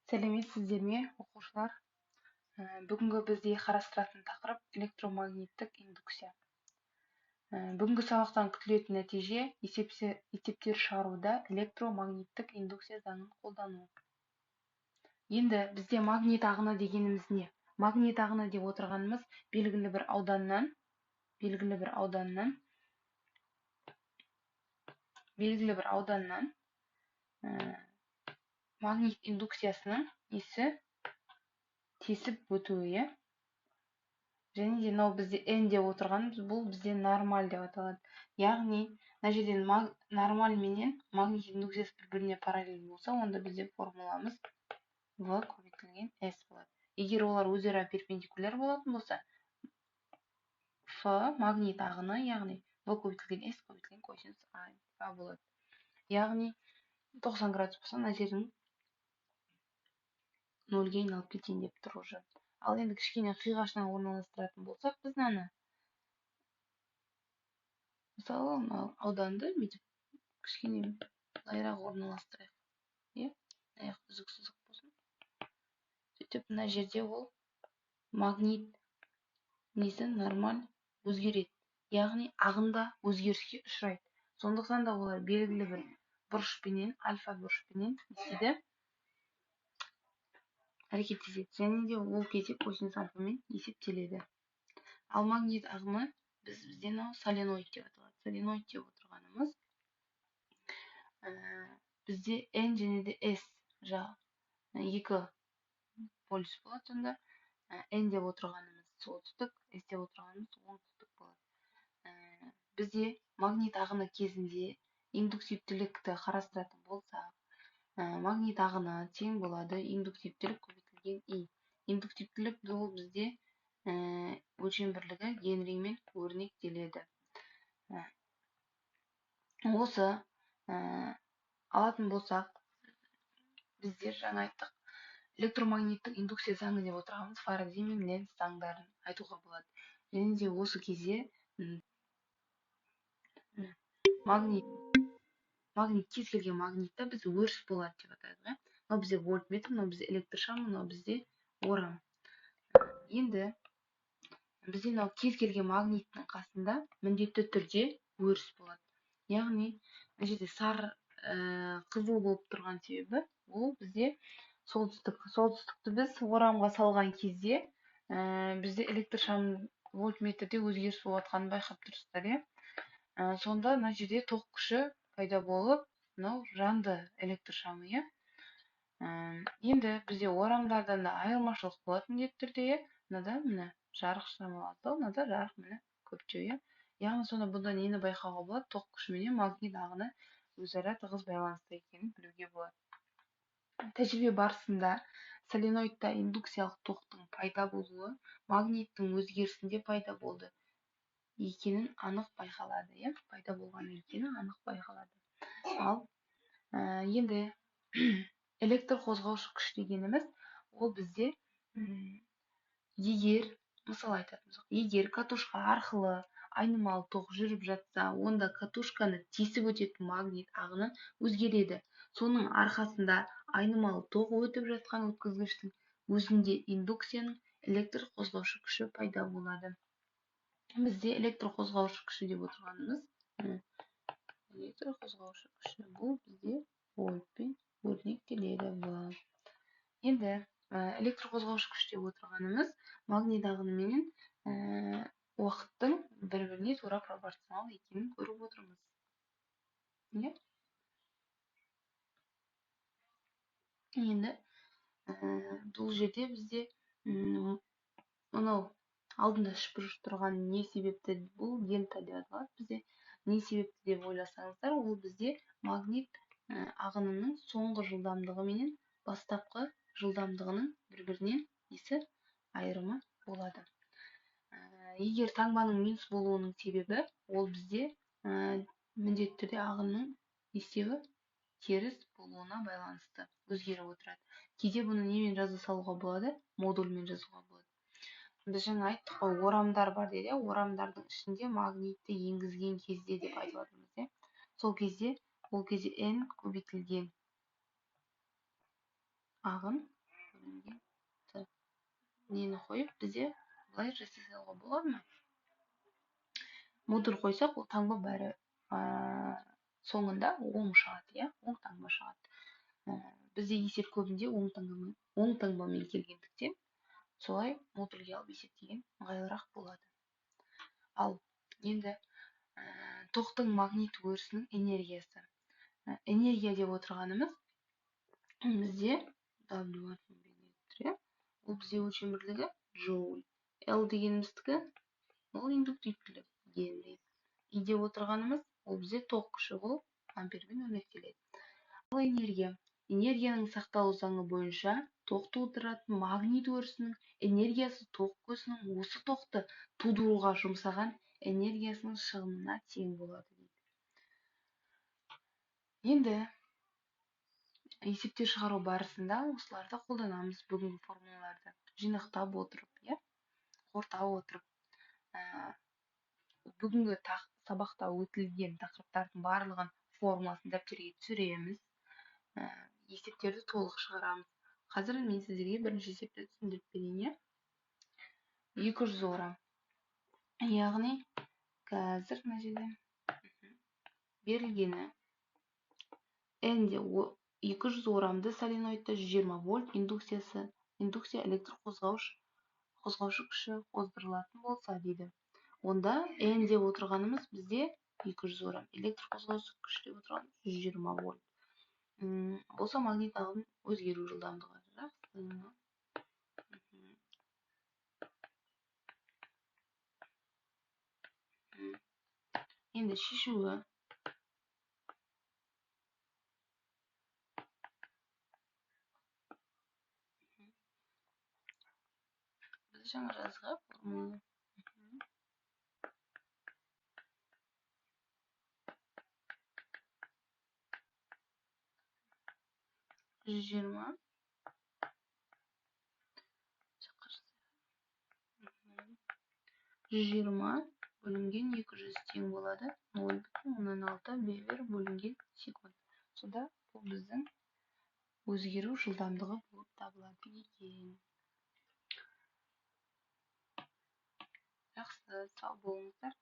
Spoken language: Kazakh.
Сәлеметсіздер ме, оқушылар? Бүгінгі бізде қарастыратын тақырып электромагниттік индукция. Бүгінгі сабақтан күтілетін нәтиже есептер шығаруда электромагниттік индукция заңын қолдану. Енді бізде магнит ағыны дегеніміз не? Магнит ағыны деп отырғанымыз белгілі бір ауданнан магнит индукциясының тесіп өтуі, және де мынау бізде N деп отырғанымыз бұл бізде нормаль деп аталады. Яғни мына жерден нормаль менен магнит индукциясы бір-біріне параллель болса, онда бізде формуламыз V көбейтілген S болады. Егер олар өзара перпендикуляр болатын болса, F магнит ағыны, яғни V көбейтілген S көбейтілген косинус А болады. Яғни 90 градус болса, мына жердің нөлге айналып кетейін деп тұр уже. Ал енді кішкене қиғашынан орналастыратын болсақ, біз мынаны мысалы ауданды бүйтіп кішкене былайырақ орналастырайық. Аяқ үзік-сызық болсын. Сөйтіп мына жерде ол магнит нормаль өзгереді. Яғни ағында өзгеріске ұшырайды. Сондықтан да олар белгілі бір бұрышпенен, альфа бұрышпенен әрекеттеседі. Және де ол кезде косинус альфамен есептеледі. Ал магнит ағымы бізде соленоид деп аталады. Соленоид деп отырғанымыз бізде N және де S жағы екі полюс болады. Сонда N деп отырғанымыз солтүстік, S деп отырғанымыз оңтүстік болады. Бізде магнит ағыны кезінде индуктивтілікті қарастыратын болсақ, магнит ағыны тең болады индуктивтілік көбейтілген I. Индуктивтілік бұл бізде өлшем бірлігі генримен өрнектеледі. Осы алатын болсақ, біздер жаңа айттық, электромагниттік индукция заңы деп отырғанымыз Фарадей мен Ленц заңдарын айтуға болады. Және де осы кезде магнит кез келген магнитта біз өріс болады деп атайды. Мынау бізде вольтметр, мынау бізде электр шам, мынау бізде орам. Енді бізде мынау кез келген магниттің қасында міндетті түрде өріс болады. Яғни мына жерде сары қызыл болып тұрған себебі ол бізде солтүстікті біз орамға салған кезде бізде электр шам вольтметрде өзгеріс болып жатқанын байқап тұрсыздар. Сонда мына жерде ток күші пайда болып, мынау жанды электр шамы. Енді бізде орамдардан да айырмашылық болады міндетті түрде. Мына жарық шамалады, мынада жарық міне көптеу. Яғни сонда бұнда нені байқауға болады? Ток күші менен магнит ағыны өзара тығыз байланысты екенін білуге болады. Тәжірибе барысында соленоидта индукциялық токтың пайда болуы магниттің өзгерісінде пайда болды екенін анық байқалады. Пайда болған екені анық байқалады. Ал енді электр қозғаушы күш дегеніміз ол бізде егер катушка арқылы айнымалы ток жүріп жатса, онда катушканы тесіп өтетін магнит ағыны өзгереді. Соның арқасында айнымалы ток өтіп жатқан өткізгіштің өзінде индукцияның электр қозғаушы күші пайда болады. Бізде электр қозғаушы күші деп отырғанымыз электр қозғаушы күші бұл бізде вольтпен өрнектеледі. Енді электр қозғаушы күш деп отырғанымыз магнит ағыны менен уақыттың бір-біріне тура пропорционал екенін көріп отырмыз. Енді бұл жерде бізде мынау алдында шүпіріш тұрған не себепті бұл дельта деп аталады. Бізде не себепті деп ойласаңыздар, ол бізде магнит ағынының соңғы жылдамдығы менен бастапқы жылдамдығының бір-бірінен айырымы болады. Егер таңбаның минус болуының себебі ол бізде міндетті түрде ағынның теріс болуына байланысты өзгеріп отырады. Кейде бұны немен жаза салуға болады? Модульмен жазуға болады. Біз жаңа айттық қой, орамдар бар деді. Орамдардың ішінде магнитті енгізген кезде деп айтып отырмыз. Сол кезде N көбейтілген ағын бөлінген Т. Нені қойып, бізде былай жасасауға болады ма? Модуль қойсақ, ол таңба бәрі соңында оң шығады, иә? Оң таңба шығады. Бізде есеп көбінде оң таңбамен келгендіктен, солай модульге алып есептеген ыңғайлырақ болады. Ал енді тоқтың магнит өрісінің энергиясы. Энергия деп отырғанымыз бізде W ол бізде өлшем бірлігі джоуль. L дегеніміздікі ол индуктивтілік генри. И деп отырғанымыз ол бізде ток күші, ол ампермен өрнектеледі. Ал энергияның сақталу заңы бойынша ток тудыратын магнит өрісінің энергиясы ток көзінің осы тоқты тудыруға жұмсаған энергиясының шығынына тең болады дейді. Енді есептер шығару барысында осыларды қолданамыз, бүгінгі формулаларды жинақтап отырып, қорыта отырып. Бүгінгі сабақта өтілген тақырыптардың барлығын формуласын дәптерге түсіреміз. Есептерді толық шығарамыз. Қазір мен сіздерге бірінші есепті түсіндіріп берейін. 200 орам. Яғни қазір мына жерде берілгені N-де 200 орамды соленоидта 120 вольт индукция электр қозғаушы күші қоздырылатын болса дейді. Онда N деп отырғанымыз бізде 200 орам, электр қозғаушы күш деп отырғанымыз 120 вольт. Болса магнит ағым өзгеру жылдамдығы. Енді шешуі. Біз жаңа жазған формула. 120 бөлінген 200 тең болады 0,6 вебер бөлінген секунд. Сонда бұл біздің өзгеру жылдамдығы болып табылады екен. Жақсы, сау болыңыздар.